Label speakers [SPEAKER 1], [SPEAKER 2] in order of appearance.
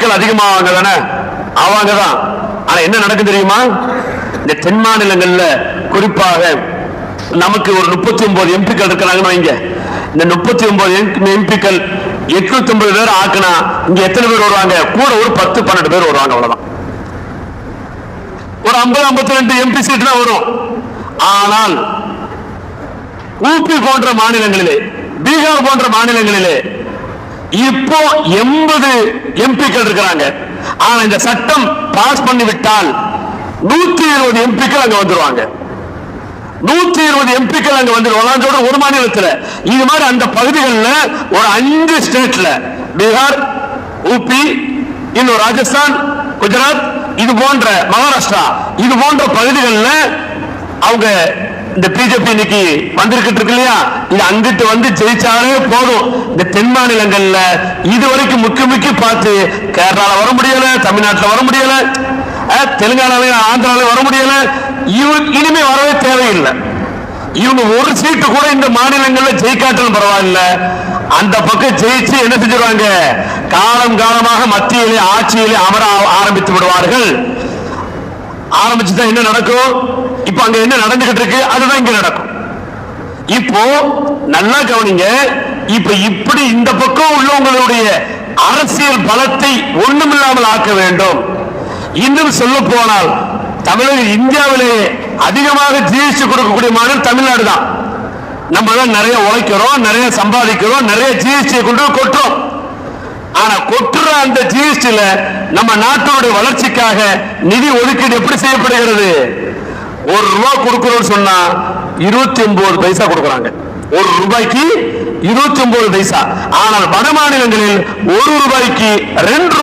[SPEAKER 1] எம்பிக்கள் அதிகமாவாங்க தானே, ஆவாங்க தான். ஆனா என்ன நடக்கும் தெரியுமா? இந்த தென் மாநிலங்கள்ல குறிப்பாக நமக்கு ஒரு 39 எம்பிக்கள் இருக்கிறாங்கன்னு வைங்க. இந்த 39 எம்பிக்கள் 850 பேர் ஆக்குனா இங்க எத்தனை பேர் வருவாங்க? கூட ஒரு 10-12 பேர் வருவாங்க, அவ்வளவுதான். ஒரு 50-52 எம்பி சீட் தான் வரும். ஆனால் ஊபி போன்ற மாநிலங்களிலே, பீகார் போன்ற மாநிலங்களிலே இப்போ 80 எம்பிக்கள் இருக்கிறாங்க. ஆனா இந்த சட்டம் பாஸ் பண்ணிவிட்டால் 120 எம்பிக்கள் அங்க வந்துருவாங்க. 120 எம்பிக்கள் அங்க வந்துருவாங்க ஒரு மாநிலத்தில். இது மாதிரி அந்த பகுதிகளில் ஒரு 5 ஸ்டேட்ல, பீகார், ஊபி, இன்னும் ராஜஸ்தான், குஜராத், இது போன்ற மகாராஷ்டிரா, இது போன்ற பகுதிகளில் அவங்க இந்த பிஜேபி இன்னைக்கு வந்திருக்கிட்டு இருக்கு இல்லையா, இது அங்கிட்டு வந்து ஜெயிச்சாலே போதும். இந்த தென் மாநிலங்கள்ல இதுவரைக்கும் முக்கி பார்த்து கேரளால வர முடியல, தமிழ்நாட்டில் வர முடியல, தெலுங்கானாலையும் ஆந்திராலையும் வர முடியல. இனிமே வரவே தேவையில்லை. இவங்க ஒரு சீட்டு கூட இந்த மாநிலங்கள்ல ஜெயிக்காட்டாலும் பரவாயில்ல, அந்த பக்கம் ஜெயிச்சு என்ன செஞ்சிருவாங்க? காலம் காலமாக மத்தியிலே ஆட்சியிலே அமர ஆரம்பித்து விடுவார்கள். ஆரம்பிச்சுதான் என்ன நடக்கும்? இப்ப அங்க என்ன நடந்துகிட்டு இருக்கு அதுதான் இங்க நடக்கும். இப்போ நல்லா கவனிங்க. இப்ப இப்படி இந்த பக்கம் உள்ளவங்களுடைய அரசியல் பலத்தை ஒண்ணுமில்லாமல் ஆக்க வேண்டும். இன்னும் சொல்ல போனால் தமிழக இந்தியாவிலே அதிகமாக ஜிஎஸ்டி கொடுக்கக்கூடிய மாநிலம் தமிழ்நாடு தான். நம்ம தான் நிறைய உழைக்கிறோம், நிறைய சம்பாதிக்கிறோம், நிறைய ஜிஎஸ்டியை கொண்டு கொட்டுறோம். ஆனா கொட்டுற அந்த ஜிஎஸ்டில நம்ம நாட்டோட வளர்ச்சிக்காக நிதி ஒதுக்கீடு எப்படி செய்யப்படுகிறது? ₹1 கொடுக்கிறோம் சொன்னா 29 பைசா கொடுக்கறாங்க. ₹1 29 பைசா. ஆனால் வட மாநிலங்களில் ₹1 2